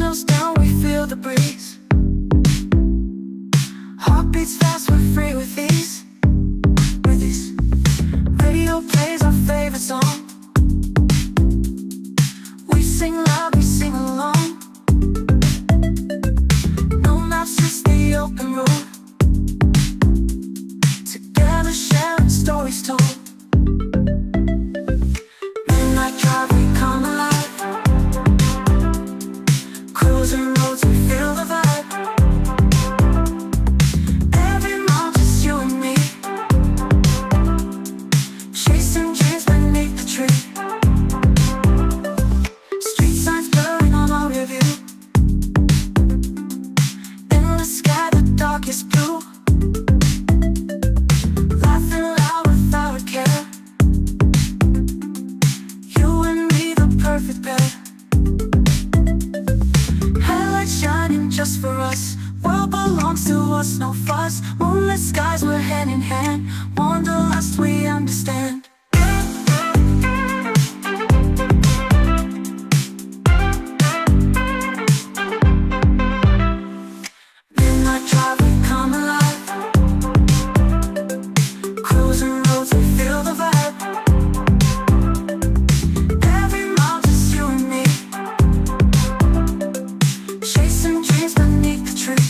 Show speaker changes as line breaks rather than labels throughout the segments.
windows down, we feel the breeze. Heartbeats fast, we're free with ease. Radio plays our favorite song. We sing loud, we sing along. No maps, just the open road. Together sharing stories told. Midnight drive, we come alive. Cruising roads, we feel the vibe. Every mile, just you and me. Chasing dreams beneath the tree. Street signs blurring on our review. In the sky, the darkest blue. Laughing loud without a care. You and me, the perfect pair. Headlights shining just for us. World belongs to us, no fuss. Moonlit skies, we're hand in hand. Wanderlust, we understand. Midnight drive, we come alive. Cruising roads, we feel the vibe. Every mile, just you and me. Chasing dreams beneath the tree.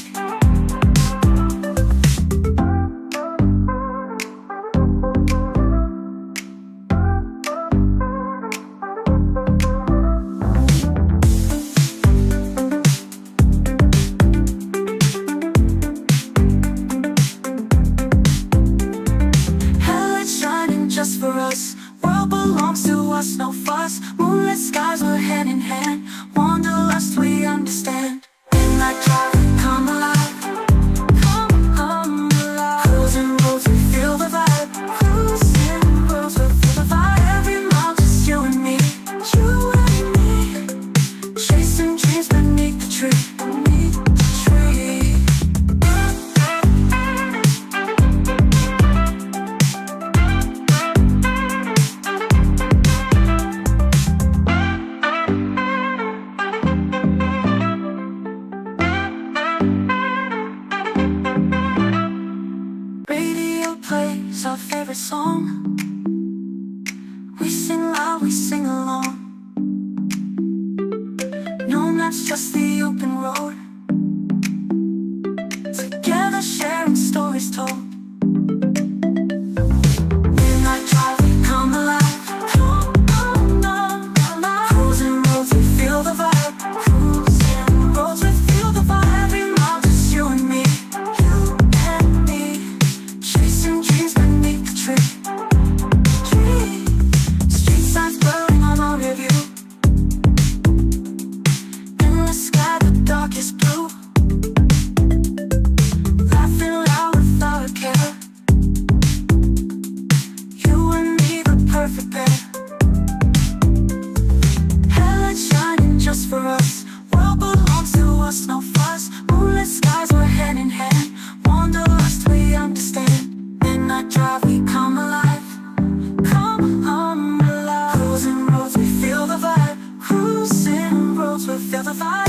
Headlights shining just for us. World belongs to us, no fuss. Moonlit skies, we're hand in hand. Wanderlust, we understand. Midnight drive, we come alive. Come alive. Cruising roads, we feel the vibe. Cruising roads, we feel the vibe. Every mile, just you and me. You and me. Chasing dreams beneath the tree. Beneath the tree. Radio plays our favorite song. We sing loud, we sing along. No maps, just the open road. Together sharing stories told. Midnight drive, we come alive. Come alive. Cruising roads, we feel the vibe. Cruising roads, we feel the vibe. Every mile, just you and me. You and me. Chasing dreams beneath the tree. Street signs blurring on our review. In the sky, the darkest blue. Laughing loud without a care. You and me, the perfect pair. Headlights shining just for us. World belongs to us, no fuss. Moonlit skies, we're hand in hand. Wanderlust, we understand. Midnight drive, we come alive. Come alive. Cruising roads, we feel the vibe. Cruising roads, we feel the vibe.